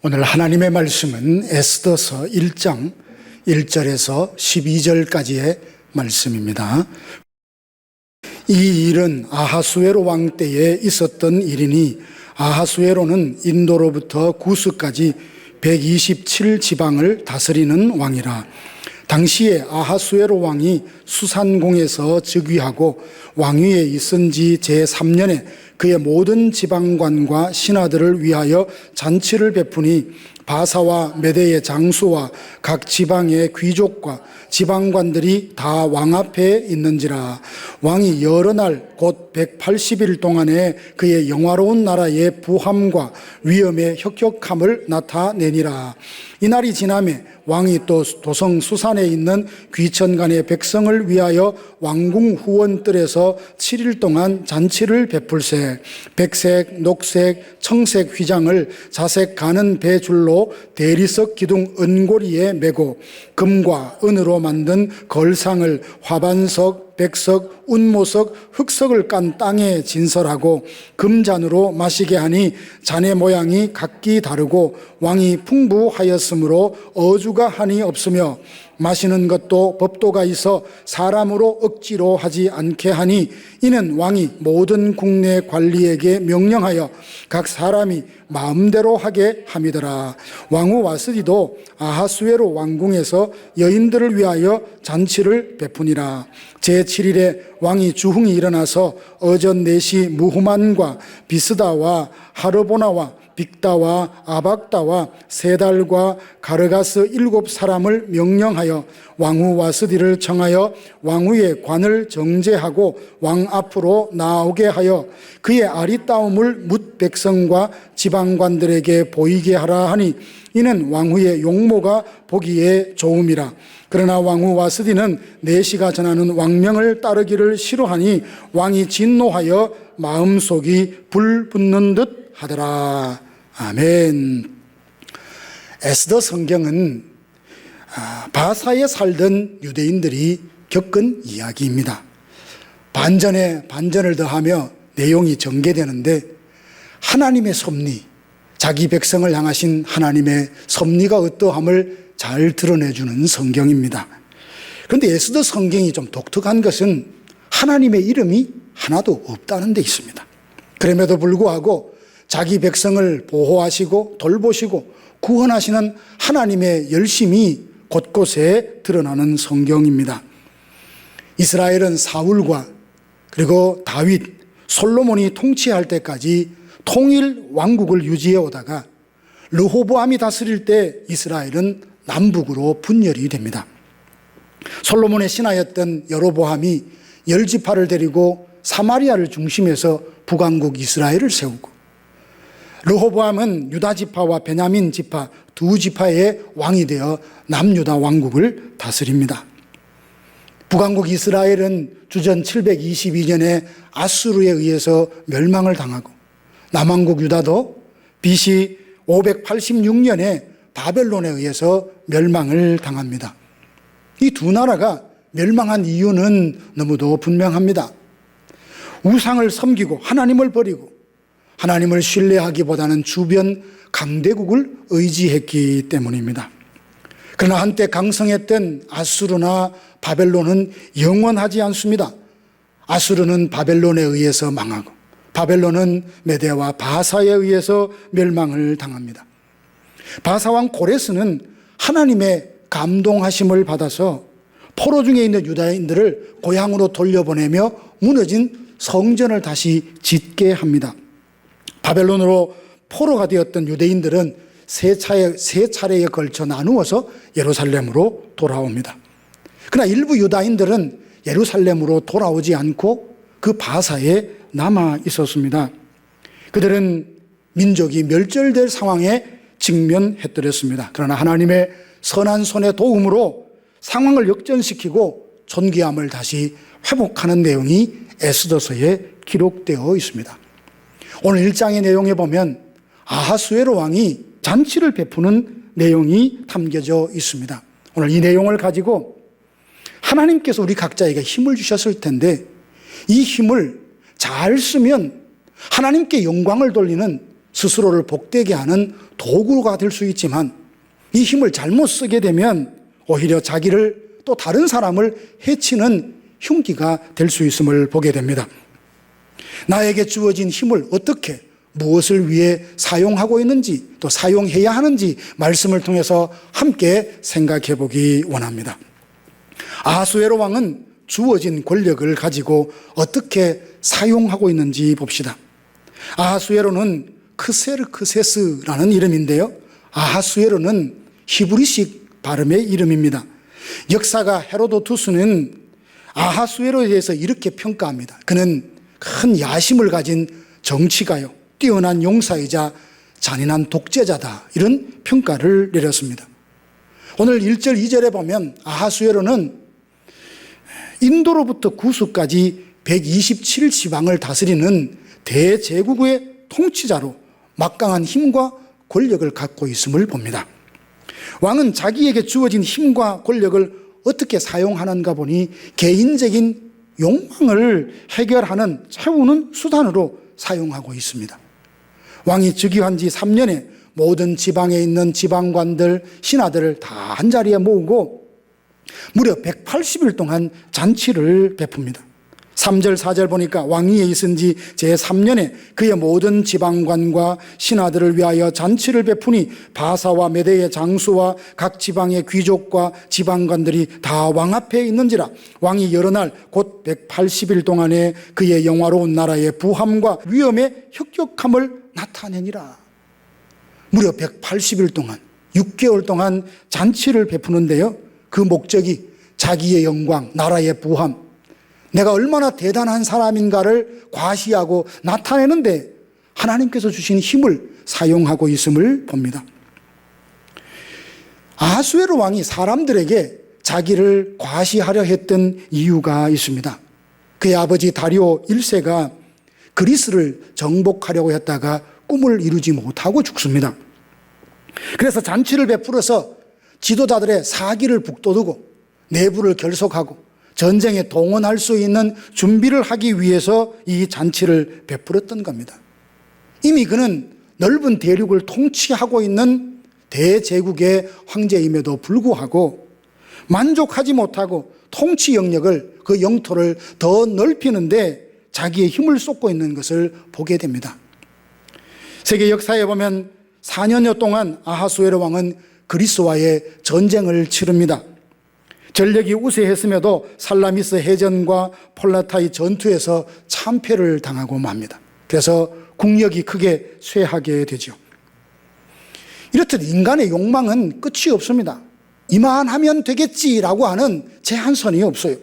오늘 하나님의 말씀은 에스더서 1장 1절에서 12절까지의 말씀입니다. 이 일은 아하수에로 왕 때에 있었던 일이니 아하수에로는 인도로부터 구스까지 127지방을 다스리는 왕이라. 당시에 아하수에로 왕이 수산공에서 즉위하고 왕위에 있은 지 제3년에 그의 모든 지방관과 신하들을 위하여 잔치를 베푸니 바사와 메대의 장수와 각 지방의 귀족과 지방관들이 다 왕 앞에 있는지라. 왕이 여러 날 곧 180일 동안에 그의 영화로운 나라의 부함과 위엄의 혁혁함을 나타내니라. 이날이 지나매 왕이 또 도성 수산에 있는 귀천간의 백성을 위하여 왕궁 후원뜰에서 7일 동안 잔치를 베풀세 백색, 녹색, 청색 휘장을 자색 가는 배줄로 대리석 기둥 은고리에 메고 금과 은으로 만든 걸상을 화반석, 백석, 운모석, 흑석을 깐 땅에 진설하고 금잔으로 마시게 하니 잔의 모양이 각기 다르고 왕이 풍부하였으므로 어주가 한이 없으며 마시는 것도 법도가 있어 사람으로 억지로 하지 않게 하니 이는 왕이 모든 국내 관리에게 명령하여 각 사람이 마음대로 하게 함이더라. 왕후 와스디도 아하수에로 왕궁에서 여인들을 위하여 잔치를 베푸니라. 제7일에 왕이 주흥이 일어나서 어전 넷이 무후만과 비스다와 하르보나와 빅다와 아박다와 세달과 가르가스 7사람을 명령하여 왕후 와스디를 청하여 왕후의 관을 정제하고 왕 앞으로 나오게 하여 그의 아리따움을 뭇 백성과 지방관들에게 보이게 하라 하니 이는 왕후의 용모가 보기에 좋음이라. 그러나 왕후 와스디는 내시가 전하는 왕명을 따르기를 싫어하니 왕이 진노하여 마음속이 불 붙는 듯 하더라. 아멘. 에스더 성경은 바사에 살던 유대인들이 겪은 이야기입니다. 반전에 반전을 더하며 내용이 전개되는데 하나님의 섭리, 자기 백성을 향하신 하나님의 섭리가 어떠함을 잘 드러내주는 성경입니다. 그런데 에스더 성경이 좀 독특한 것은 하나님의 이름이 하나도 없다는 데 있습니다. 그럼에도 불구하고 자기 백성을 보호하시고 돌보시고 구원하시는 하나님의 열심이 곳곳에 드러나는 성경입니다. 이스라엘은 사울과 그리고 다윗, 솔로몬이 통치할 때까지 통일 왕국을 유지해 오다가 르호보암이 다스릴 때 이스라엘은 남북으로 분열이 됩니다. 솔로몬의 신하였던 여로보암이 10지파를 데리고 사마리아를 중심해서 북왕국 이스라엘을 세우고 르호보암은 유다 지파와 베냐민 지파 두 지파의 왕이 되어 남유다 왕국을 다스립니다. 북왕국 이스라엘은 주전 722년에 아수르에 의해서 멸망을 당하고 남왕국 유다도 BC 586년에 바벨론에 의해서 멸망을 당합니다. 이 두 나라가 멸망한 이유는 너무도 분명합니다. 우상을 섬기고 하나님을 버리고 하나님을 신뢰하기보다는 주변 강대국을 의지했기 때문입니다. 그러나 한때 강성했던 아수르나 바벨론은 영원하지 않습니다. 아수르는 바벨론에 의해서 망하고 바벨론은 메대와 바사에 의해서 멸망을 당합니다. 바사왕 고레스는 하나님의 감동하심을 받아서 포로 중에 있는 유다인들을 고향으로 돌려보내며 무너진 성전을 다시 짓게 합니다. 바벨론으로 포로가 되었던 유대인들은 세 차례에 걸쳐 나누어서 예루살렘으로 돌아옵니다. 그러나 일부 유다인들은 예루살렘으로 돌아오지 않고 그 바사에 남아 있었습니다. 그들은 민족이 멸절될 상황에 직면했더랬습니다. 그러나 하나님의 선한 손의 도움으로 상황을 역전시키고 존귀함을 다시 회복하는 내용이 에스더서에 기록되어 있습니다. 오늘 1장의 내용에 보면 아하수에로 왕이 잔치를 베푸는 내용이 담겨져 있습니다. 오늘 이 내용을 가지고 하나님께서 우리 각자에게 힘을 주셨을 텐데 이 힘을 잘 쓰면 하나님께 영광을 돌리는 스스로를 복되게 하는 도구가 될 수 있지만 이 힘을 잘못 쓰게 되면 오히려 자기를 또 다른 사람을 해치는 흉기가 될 수 있음을 보게 됩니다. 나에게 주어진 힘을 어떻게 무엇을 위해 사용하고 있는지 또 사용해야 하는지 말씀을 통해서 함께 생각해 보기 원합니다. 아하수에로 왕은 주어진 권력을 가지고 어떻게 사용하고 있는지 봅시다. 아하수에로는 크세르크세스라는 이름인데요, 아하수에로는 히브리식 발음의 이름입니다. 역사가 헤로도투스는 아하수에로에 대해서 이렇게 평가합니다. 그는 큰 야심을 가진 정치가요, 뛰어난 용사이자 잔인한 독재자다, 이런 평가를 내렸습니다. 오늘 1절 2절에 보면 아하수에로는 인도로부터 구수까지 127지방을 다스리는 대제국의 통치자로 막강한 힘과 권력을 갖고 있음을 봅니다. 왕은 자기에게 주어진 힘과 권력을 어떻게 사용하는가 보니 개인적인 욕망을 해결하는 채우는 수단으로 사용하고 있습니다. 왕이 즉위한 지 3년에 모든 지방에 있는 지방관들, 신하들을 다 한자리에 모으고 무려 180일 동안 잔치를 베풉니다. 3절 4절 보니까 왕위에 있은 지 제3년에 그의 모든 지방관과 신하들을 위하여 잔치를 베푸니 바사와 메대의 장수와 각 지방의 귀족과 지방관들이 다 왕 앞에 있는지라. 왕이 여러 날 곧 180일 동안에 그의 영화로운 나라의 부함과 위엄의 혁혁함을 나타내니라. 무려 180일 동안 6개월 동안 잔치를 베푸는데요, 그 목적이 자기의 영광, 나라의 부함, 내가 얼마나 대단한 사람인가를 과시하고 나타내는데 하나님께서 주신 힘을 사용하고 있음을 봅니다. 아하수에로 왕이 사람들에게 자기를 과시하려 했던 이유가 있습니다. 그의 아버지 다리오 1세가 그리스를 정복하려고 했다가 꿈을 이루지 못하고 죽습니다. 그래서 잔치를 베풀어서 지도자들의 사기를 북돋우고 내부를 결속하고 전쟁에 동원할 수 있는 준비를 하기 위해서 이 잔치를 베풀었던 겁니다. 이미 그는 넓은 대륙을 통치하고 있는 대제국의 황제임에도 불구하고 만족하지 못하고 통치 영역을, 그 영토를 더 넓히는데 자기의 힘을 쏟고 있는 것을 보게 됩니다. 세계 역사에 보면 4년여 동안 아하수에로 왕은 그리스와의 전쟁을 치릅니다. 전력이 우세했음에도 살라미스 해전과 폴라타이 전투에서 참패를 당하고 맙니다. 그래서 국력이 크게 쇠하게 되죠. 이렇듯 인간의 욕망은 끝이 없습니다. 이만하면 되겠지라고 하는 제한선이 없어요.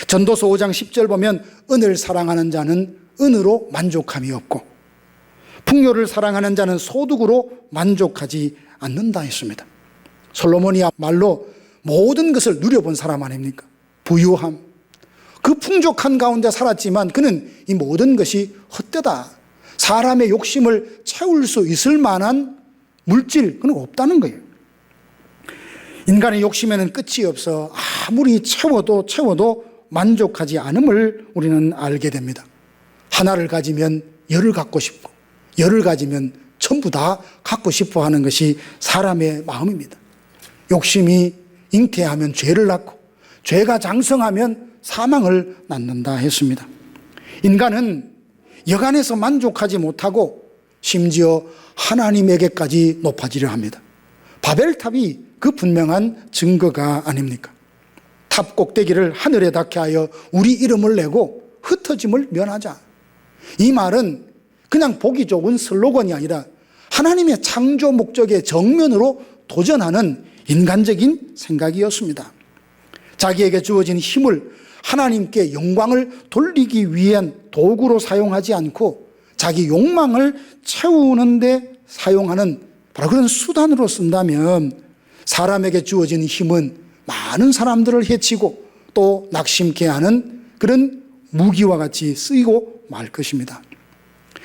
전도서 5장 10절 보면 은을 사랑하는 자는 은으로 만족함이 없고 풍요를 사랑하는 자는 소득으로 만족하지 않는다 했습니다. 솔로몬이야말로 모든 것을 누려본 사람 아닙니까? 부유함, 그 풍족한 가운데 살았지만 그는 이 모든 것이 헛되다, 사람의 욕심을 채울 수 있을 만한 물질, 그건 없다는 거예요. 인간의 욕심에는 끝이 없어 아무리 채워도 만족하지 않음을 우리는 알게 됩니다. 하나를 가지면 열을 갖고 싶고 열을 가지면 전부 다 갖고 싶어 하는 것이 사람의 마음입니다. 욕심이 잉태하면 죄를 낳고 죄가 장성하면 사망을 낳는다 했습니다. 인간은 여간에서 만족하지 못하고 심지어 하나님에게까지 높아지려 합니다. 바벨탑이 그 분명한 증거가 아닙니까? 탑 꼭대기를 하늘에 닿게 하여 우리 이름을 내고 흩어짐을 면하자. 이 말은 그냥 보기 좋은 슬로건이 아니라 하나님의 창조 목적의 정면으로 도전하는 인간적인 생각이었습니다. 자기에게 주어진 힘을 하나님께 영광을 돌리기 위한 도구로 사용하지 않고 자기 욕망을 채우는데 사용하는 바로 그런 수단으로 쓴다면 사람에게 주어진 힘은 많은 사람들을 해치고 또 낙심케 하는 그런 무기와 같이 쓰이고 말 것입니다.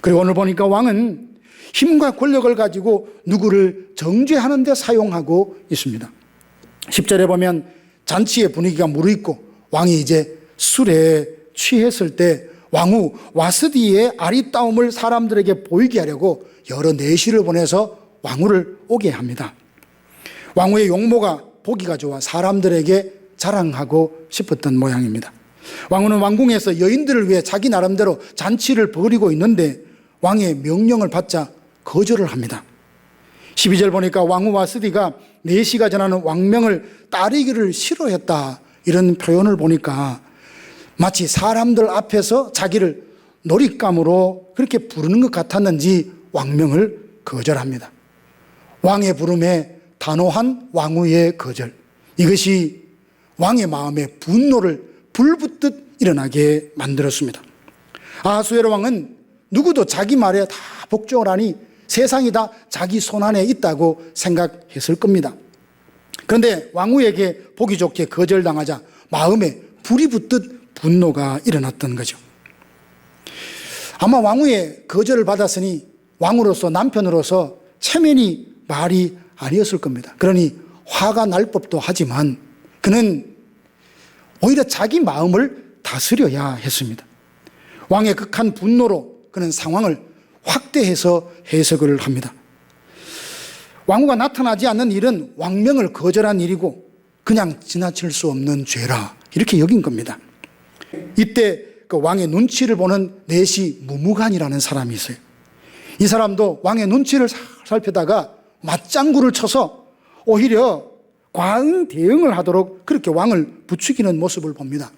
그리고 오늘 보니까 왕은 힘과 권력을 가지고 누구를 정죄하는 데 사용하고 있습니다. 10절에 보면 잔치의 분위기가 무르익고 왕이 이제 술에 취했을 때 왕후 와스디의 아리따움을 사람들에게 보이게 하려고 여러 내시를 보내서 왕후를 오게 합니다. 왕후의 용모가 보기가 좋아 사람들에게 자랑하고 싶었던 모양입니다. 왕후는 왕궁에서 여인들을 위해 자기 나름대로 잔치를 벌이고 있는데 왕의 명령을 받자 거절을 합니다. 12절 보니까 왕후 와스디가 내시가 전하는 왕명을 따르기를 싫어했다, 이런 표현을 보니까 마치 사람들 앞에서 자기를 놀잇감으로 그렇게 부르는 것 같았는지 왕명을 거절합니다. 왕의 부름에 단호한 왕후의 거절, 이것이 왕의 마음에 분노를 불붙듯 일어나게 만들었습니다. 아하수에로 왕은 누구도 자기 말에 다 복종을 하니 세상이 다 자기 손안에 있다고 생각했을 겁니다. 그런데 왕후에게 보기 좋게 거절당하자 마음에 불이 붙듯 분노가 일어났던 거죠. 아마 왕후의 거절을 받았으니 왕으로서, 남편으로서 체면이 말이 아니었을 겁니다. 그러니 화가 날 법도 하지만 그는 오히려 자기 마음을 다스려야 했습니다. 왕의 극한 분노로 그는 상황을 확대해서 해석을 합니다. 왕후가 나타나지 않는 일은 왕명을 거절한 일이고 그냥 지나칠 수 없는 죄라, 이렇게 여긴 겁니다. 이때 그 왕의 눈치를 보는 내시 무무간이라는 사람이 있어요. 이 사람도 왕의 눈치를 살피다가 맞장구를 쳐서 오히려 과응 대응을 하도록 그렇게 왕을 부추기는 모습을 봅니다.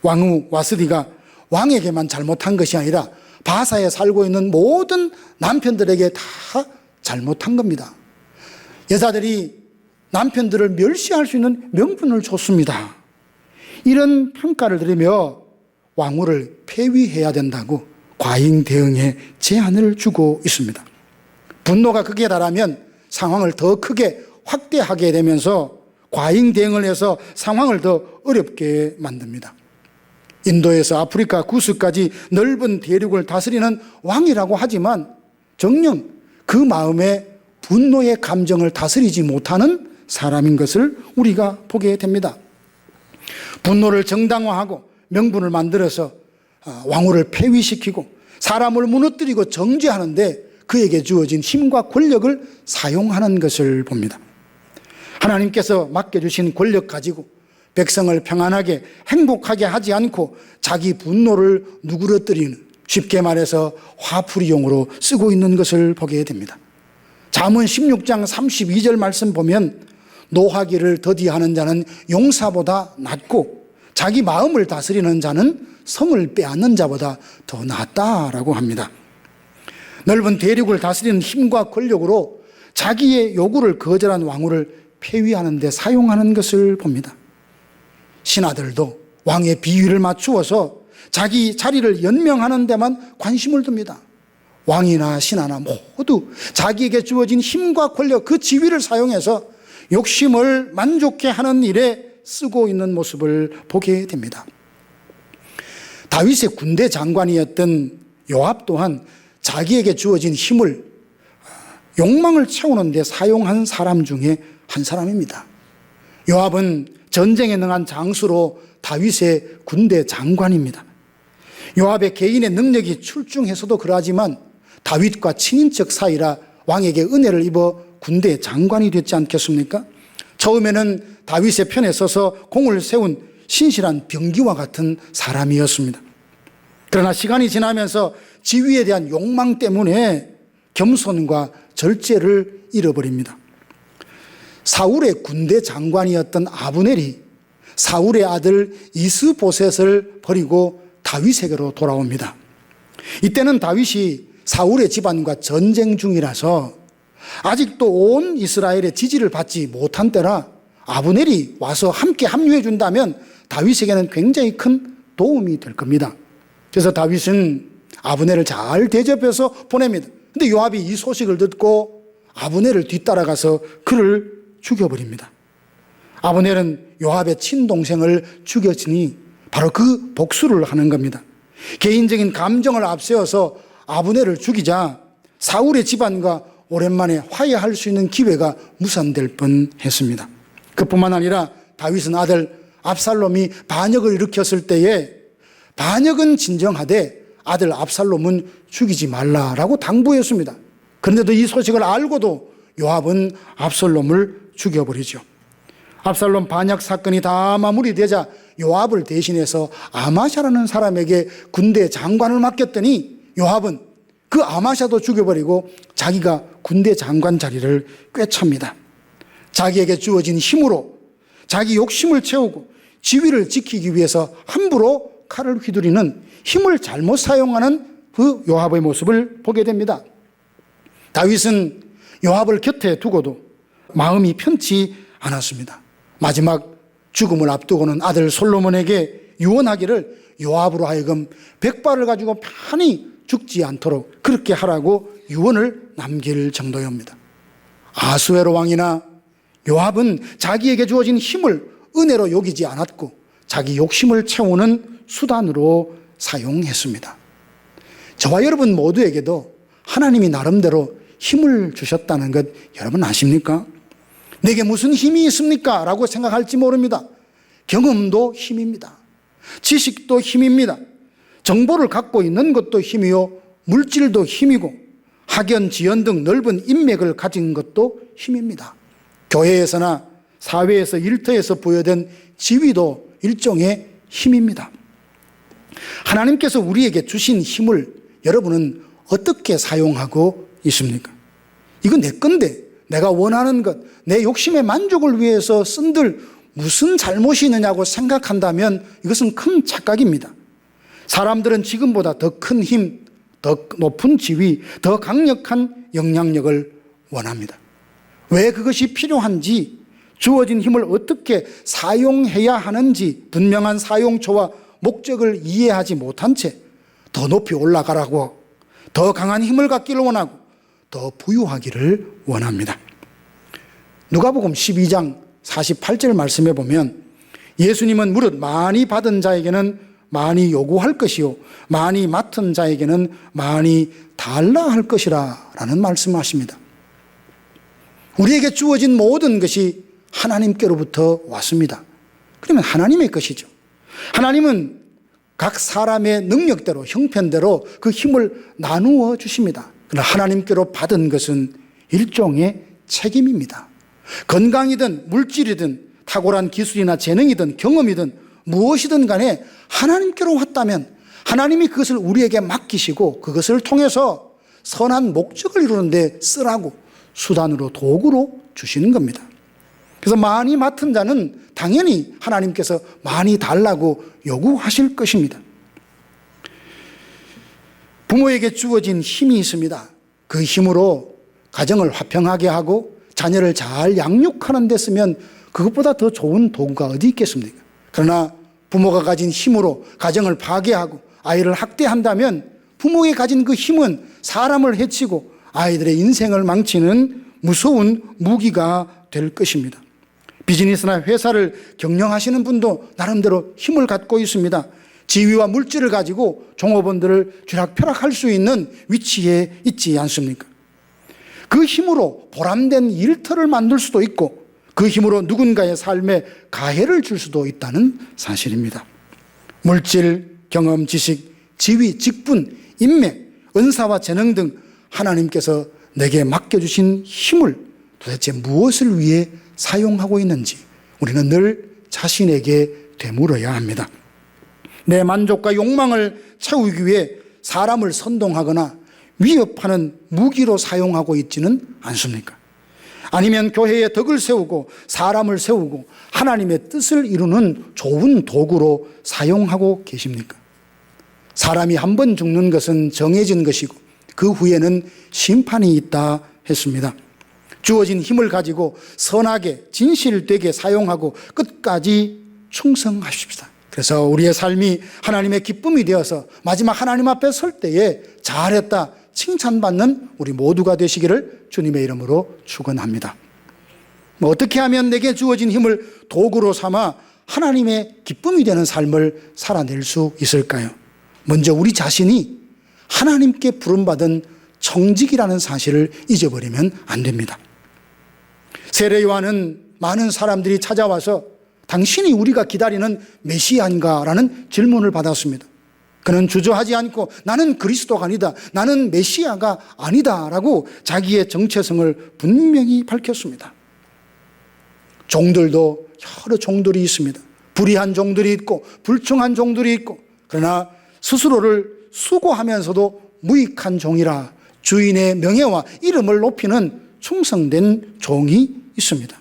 왕후 와스디가 왕에게만 잘못한 것이 아니라 바사에 살고 있는 모든 남편들에게 다 잘못한 겁니다. 여자들이 남편들을 멸시할 수 있는 명분을 줬습니다. 이런 평가를 들으며 왕후를 폐위해야 된다고 과잉 대응에 제한을 주고 있습니다. 분노가 극에 달하면 상황을 더 크게 확대하게 되면서 과잉 대응을 해서 상황을 더 어렵게 만듭니다. 인도에서 아프리카 구스까지 넓은 대륙을 다스리는 왕이라고 하지만 정녕 그 마음에 분노의 감정을 다스리지 못하는 사람인 것을 우리가 보게 됩니다. 분노를 정당화하고 명분을 만들어서 왕후를 폐위시키고 사람을 무너뜨리고 정죄하는데 그에게 주어진 힘과 권력을 사용하는 것을 봅니다. 하나님께서 맡겨주신 권력 가지고 백성을 평안하게 행복하게 하지 않고 자기 분노를 누그러뜨리는, 쉽게 말해서 화풀이용으로 쓰고 있는 것을 보게 됩니다. 잠언 16장 32절 말씀 보면 노하기를 더디하는 자는 용사보다 낫고 자기 마음을 다스리는 자는 성을 빼앗는 자보다 더 낫다라고 합니다. 넓은 대륙을 다스리는 힘과 권력으로 자기의 요구를 거절한 왕후를 폐위하는 데 사용하는 것을 봅니다. 신하들도 왕의 비위를 맞추어서 자기 자리를 연명하는 데만 관심을 둡니다. 왕이나 신하나 모두 자기에게 주어진 힘과 권력, 그 지위를 사용해서 욕심을 만족해 하는 일에 쓰고 있는 모습을 보게 됩니다. 다윗의 군대 장관이었던 요압 또한 자기에게 주어진 힘을 욕망을 채우는 데 사용한 사람 중에 한 사람입니다. 요압은 전쟁에 능한 장수로 다윗의 군대 장관입니다. 요압의 개인의 능력이 출중해서도 그러하지만 다윗과 친인척 사이라 왕에게 은혜를 입어 군대 장관이 됐지 않겠습니까? 처음에는 다윗의 편에 서서 공을 세운 신실한 병기와 같은 사람이었습니다. 그러나 시간이 지나면서 지위에 대한 욕망 때문에 겸손과 절제를 잃어버립니다. 사울의 군대 장관이었던 아브넬이 사울의 아들 이스보셋을 버리고 다윗에게로 돌아옵니다. 이때는 다윗이 사울의 집안과 전쟁 중이라서 아직도 온 이스라엘의 지지를 받지 못한 때라 아브넬이 와서 함께 합류해 준다면 다윗에게는 굉장히 큰 도움이 될 겁니다. 그래서 다윗은 아브넬을 잘 대접해서 보냅니다. 근데 요압이 이 소식을 듣고 아브넬을 뒤따라가서 그를 죽여버립니다. 아브넬은 요압의 친동생을 죽였으니 바로 그 복수를 하는 겁니다. 개인적인 감정을 앞세워서 아브넬을 죽이자 사울의 집안과 오랜만에 화해할 수 있는 기회가 무산될 뻔했습니다. 그뿐만 아니라 다윗은 아들 압살롬이 반역을 일으켰을 때에 반역은 진정하되 아들 압살롬은 죽이지 말라라고 당부했습니다. 그런데도 이 소식을 알고도 요압은 압살롬을 죽여버리죠. 압살롬 반역 사건이 다 마무리되자 요압을 대신해서 아마샤라는 사람에게 군대 장관을 맡겼더니 요압은 그 아마샤도 죽여버리고 자기가 군대 장관 자리를 꿰찹니다. 자기에게 주어진 힘으로 자기 욕심을 채우고 지위를 지키기 위해서 함부로 칼을 휘두르는 힘을 잘못 사용하는 그 요압의 모습을 보게 됩니다. 다윗은 요압을 곁에 두고도 마음이 편치 않았습니다. 마지막 죽음을 앞두고는 아들 솔로몬에게 유언하기를 요압으로 하여금 백발을 가지고 편히 죽지 않도록 그렇게 하라고 유언을 남길 정도입니다. 아수에로 왕이나 요압은 자기에게 주어진 힘을 은혜로 여기지 않았고 자기 욕심을 채우는 수단으로 사용했습니다. 저와 여러분 모두에게도 하나님이 나름대로 힘을 주셨다는 것 여러분 아십니까? 내게 무슨 힘이 있습니까? 라고 생각할지 모릅니다. 경험도 힘입니다. 지식도 힘입니다. 정보를 갖고 있는 것도 힘이요, 물질도 힘이고 학연, 지연 등 넓은 인맥을 가진 것도 힘입니다. 교회에서나 사회에서 일터에서 부여된 지위도 일종의 힘입니다. 하나님께서 우리에게 주신 힘을 여러분은 어떻게 사용하고 있습니까? 이건 내 건데 내가 원하는 것, 내 욕심의 만족을 위해서 쓴들 무슨 잘못이 있느냐고 생각한다면 이것은 큰 착각입니다. 사람들은 지금보다 더 큰 힘, 더 높은 지위, 더 강력한 영향력을 원합니다. 왜 그것이 필요한지, 주어진 힘을 어떻게 사용해야 하는지 분명한 사용처와 목적을 이해하지 못한 채 더 높이 올라가라고, 더 강한 힘을 갖기를 원하고 더 부유하기를 원합니다. 누가복음 12장 48절 말씀해 보면 예수님은 무릇 많이 받은 자에게는 많이 요구할 것이요 많이 맡은 자에게는 많이 달라 할 것이라 라는 말씀하십니다. 우리에게 주어진 모든 것이 하나님께로부터 왔습니다. 그러면 하나님의 것이죠. 하나님은 각 사람의 능력대로 형편대로 그 힘을 나누어 주십니다. 그러나 하나님께로 받은 것은 일종의 책임입니다. 건강이든 물질이든 탁월한 기술이나 재능이든 경험이든 무엇이든 간에 하나님께로 왔다면 하나님이 그것을 우리에게 맡기시고 그것을 통해서 선한 목적을 이루는 데 쓰라고 수단으로 도구로 주시는 겁니다. 그래서 많이 맡은 자는 당연히 하나님께서 많이 달라고 요구하실 것입니다. 부모에게 주어진 힘이 있습니다. 그 힘으로 가정을 화평하게 하고 자녀를 잘 양육하는 데 쓰면 그것보다 더 좋은 도구가 어디 있겠습니까? 그러나 부모가 가진 힘으로 가정을 파괴하고 아이를 학대한다면 부모가 가진 그 힘은 사람을 해치고 아이들의 인생을 망치는 무서운 무기가 될 것입니다. 비즈니스나 회사를 경영하시는 분도 나름대로 힘을 갖고 있습니다. 지위와 물질을 가지고 종업원들을 쥐락펴락할 수 있는 위치에 있지 않습니까? 그 힘으로 보람된 일터를 만들 수도 있고 그 힘으로 누군가의 삶에 가해를 줄 수도 있다는 사실입니다. 물질, 경험, 지식, 지위, 직분, 인맥, 은사와 재능 등 하나님께서 내게 맡겨주신 힘을 도대체 무엇을 위해 사용하고 있는지 우리는 늘 자신에게 되물어야 합니다. 내 만족과 욕망을 채우기 위해 사람을 선동하거나 위협하는 무기로 사용하고 있지는 않습니까? 아니면 교회에 덕을 세우고 사람을 세우고 하나님의 뜻을 이루는 좋은 도구로 사용하고 계십니까? 사람이 한 번 죽는 것은 정해진 것이고 그 후에는 심판이 있다 했습니다. 주어진 힘을 가지고 선하게 진실되게 사용하고 끝까지 충성하십시다. 그래서 우리의 삶이 하나님의 기쁨이 되어서 마지막 하나님 앞에 설 때에 잘했다 칭찬받는 우리 모두가 되시기를 주님의 이름으로 축원합니다. 어떻게 하면 내게 주어진 힘을 도구로 삼아 하나님의 기쁨이 되는 삶을 살아낼 수 있을까요? 먼저 우리 자신이 하나님께 부름받은 청직이라는 사실을 잊어버리면 안 됩니다. 세례 요한은 많은 사람들이 찾아와서 당신이 우리가 기다리는 메시아인가라는 질문을 받았습니다. 그는 주저하지 않고 나는 그리스도가 아니다, 나는 메시아가 아니다라고 자기의 정체성을 분명히 밝혔습니다. 종들도 여러 종들이 있습니다. 불의한 종들이 있고 불충한 종들이 있고, 그러나 스스로를 수고하면서도 무익한 종이라 주인의 명예와 이름을 높이는 충성된 종이 있습니다.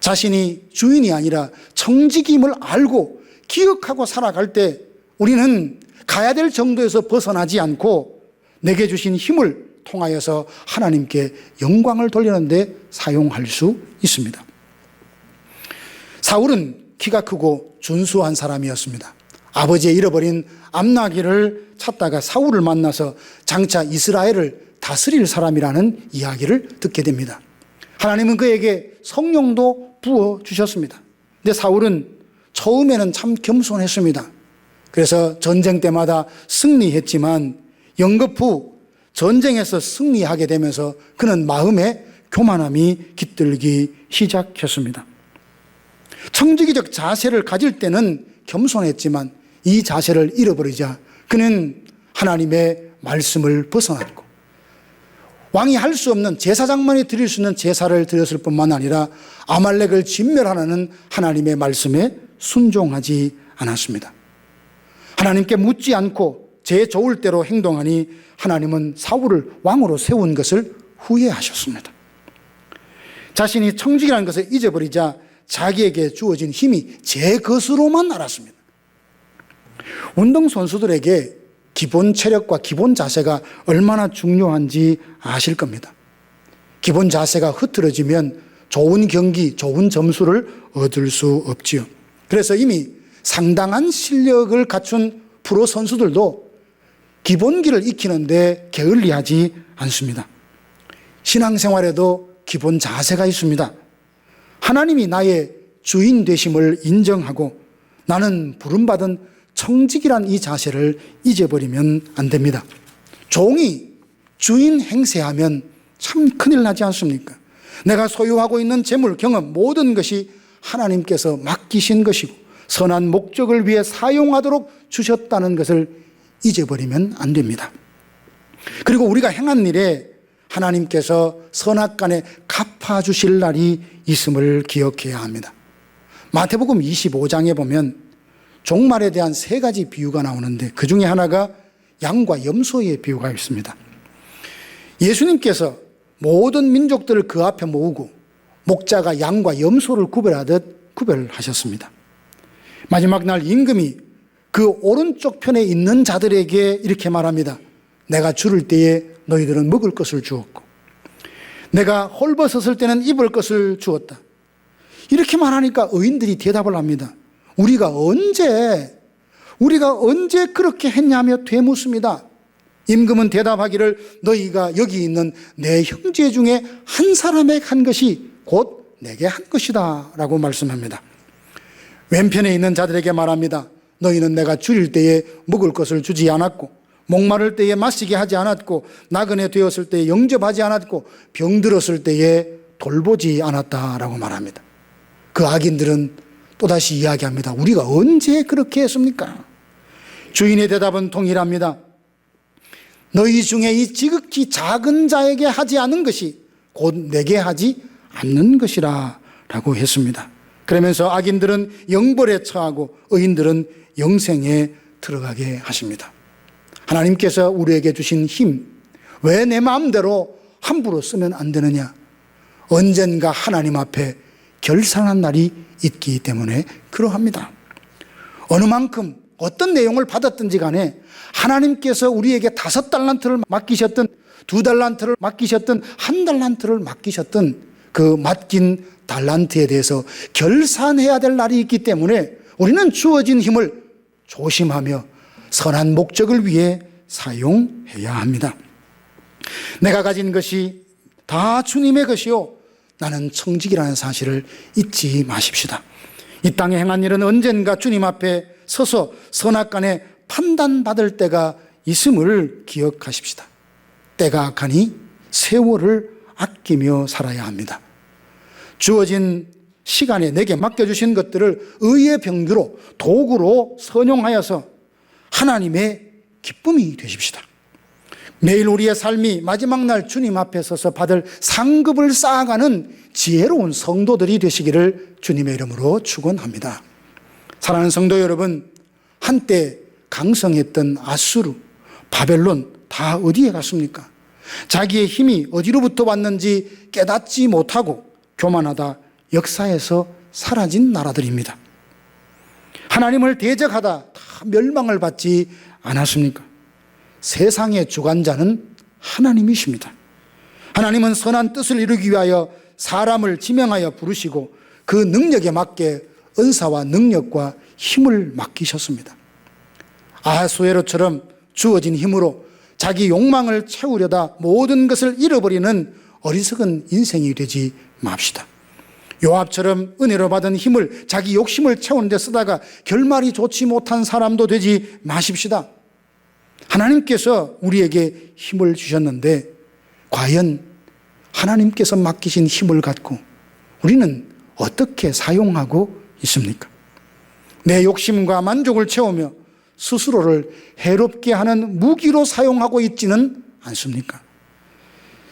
자신이 주인이 아니라 청직임을 알고 기억하고 살아갈 때 우리는 가야 될 정도에서 벗어나지 않고 내게 주신 힘을 통하여서 하나님께 영광을 돌리는 데 사용할 수 있습니다. 사울은 키가 크고 준수한 사람이었습니다. 아버지의 잃어버린 암나귀를 찾다가 사울을 만나서 장차 이스라엘을 다스릴 사람이라는 이야기를 듣게 됩니다. 하나님은 그에게 성령도 부어주셨습니다. 근데 사울은 처음에는 참 겸손했습니다. 그래서 전쟁 때마다 승리했지만 영급 후 전쟁에서 승리하게 되면서 그는 마음에 교만함이 깃들기 시작했습니다. 청지기적 자세를 가질 때는 겸손했지만 이 자세를 잃어버리자 그는 하나님의 말씀을 벗어났고 왕이 할 수 없는 제사장만이 드릴 수 있는 제사를 드렸을 뿐만 아니라 아말렉을 진멸하라는 하나님의 말씀에 순종하지 않았습니다. 하나님께 묻지 않고 제 좋을 대로 행동하니 하나님은 사울을 왕으로 세운 것을 후회하셨습니다. 자신이 청직이라는 것을 잊어버리자 자기에게 주어진 힘이 제 것으로만 알았습니다. 운동선수들에게 기본 체력과 기본 자세가 얼마나 중요한지 아실 겁니다. 기본 자세가 흐트러지면 좋은 경기, 좋은 점수를 얻을 수 없지요. 그래서 이미 상당한 실력을 갖춘 프로 선수들도 기본기를 익히는데 게을리하지 않습니다. 신앙생활에도 기본 자세가 있습니다. 하나님이 나의 주인 되심을 인정하고 나는 부름받은 청직이란 이 자세를 잊어버리면 안 됩니다. 종이 주인 행세하면 참 큰일 나지 않습니까? 내가 소유하고 있는 재물, 경험 모든 것이 하나님께서 맡기신 것이고 선한 목적을 위해 사용하도록 주셨다는 것을 잊어버리면 안 됩니다. 그리고 우리가 행한 일에 하나님께서 선악간에 갚아주실 날이 있음을 기억해야 합니다. 마태복음 25장에 보면 종말에 대한 3가지 비유가 나오는데 그 중에 하나가 양과 염소의 비유가 있습니다. 예수님께서 모든 민족들을 그 앞에 모으고 목자가 양과 염소를 구별하듯 구별하셨습니다. 마지막 날 임금이 그 오른쪽 편에 있는 자들에게 이렇게 말합니다. 내가 줄을 때에 너희들은 먹을 것을 주었고 내가 홀벗었을 때는 입을 것을 주었다. 이렇게 말하니까 의인들이 대답을 합니다. 우리가 언제 그렇게 했냐며 되묻습니다. 임금은 대답하기를 너희가 여기 있는 내 형제 중에 한 사람에게 한 것이 곧 내게 한 것이다 라고 말씀합니다. 왼편에 있는 자들에게 말합니다. 너희는 내가 줄일 때에 먹을 것을 주지 않았고 목마를 때에 마시게 하지 않았고 나그네 되었을 때에 영접하지 않았고 병들었을 때에 돌보지 않았다라고 말합니다. 그 악인들은 또다시 이야기합니다. 우리가 언제 그렇게 했습니까? 주인의 대답은 동일합니다. 너희 중에 이 지극히 작은 자에게 하지 않은 것이 곧 내게 하지 않는 것이라 라고 했습니다. 그러면서 악인들은 영벌에 처하고 의인들은 영생에 들어가게 하십니다. 하나님께서 우리에게 주신 힘, 왜 내 마음대로 함부로 쓰면 안 되느냐? 언젠가 하나님 앞에 결산한 날이 있기 때문에 그러합니다. 어느 만큼 어떤 내용을 받았든지 간에 하나님께서 우리에게 5달란트를 맡기셨든 2달란트를 맡기셨든 1달란트를 맡기셨든 그 맡긴 달란트에 대해서 결산해야 될 날이 있기 때문에 우리는 주어진 힘을 조심하며 선한 목적을 위해 사용해야 합니다. 내가 가진 것이 다 주님의 것이요 나는 청직이라는 사실을 잊지 마십시다. 이 땅에 행한 일은 언젠가 주님 앞에 서서 선악간에 판단받을 때가 있음을 기억하십시다. 때가 악하니 세월을 아끼며 살아야 합니다. 주어진 시간에 내게 맡겨주신 것들을 의의 병기로 도구로 선용하여서 하나님의 기쁨이 되십시다. 매일 우리의 삶이 마지막 날 주님 앞에 서서 받을 상급을 쌓아가는 지혜로운 성도들이 되시기를 주님의 이름으로 축원합니다. 사랑하는 성도 여러분, 한때 강성했던 아수르, 바벨론 다 어디에 갔습니까? 자기의 힘이 어디로부터 왔는지 깨닫지 못하고 교만하다 역사에서 사라진 나라들입니다. 하나님을 대적하다 다 멸망을 받지 않았습니까? 세상의 주관자는 하나님이십니다. 하나님은 선한 뜻을 이루기 위하여 사람을 지명하여 부르시고 그 능력에 맞게 은사와 능력과 힘을 맡기셨습니다. 아하수에로처럼 주어진 힘으로 자기 욕망을 채우려다 모든 것을 잃어버리는 어리석은 인생이 되지 맙시다. 요압처럼 은혜로 받은 힘을 자기 욕심을 채우는 데 쓰다가 결말이 좋지 못한 사람도 되지 마십시다. 하나님께서 우리에게 힘을 주셨는데 과연 하나님께서 맡기신 힘을 갖고 우리는 어떻게 사용하고 있습니까? 내 욕심과 만족을 채우며 스스로를 해롭게 하는 무기로 사용하고 있지는 않습니까?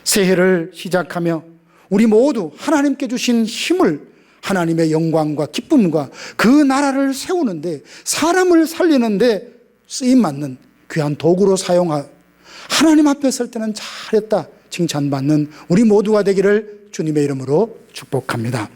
새해를 시작하며 우리 모두 하나님께 주신 힘을 하나님의 영광과 기쁨과 그 나라를 세우는데, 사람을 살리는데 쓰임맞는 귀한 도구로 사용하, 하나님 앞에 설 때는 잘했다 칭찬받는 우리 모두가 되기를 주님의 이름으로 축복합니다.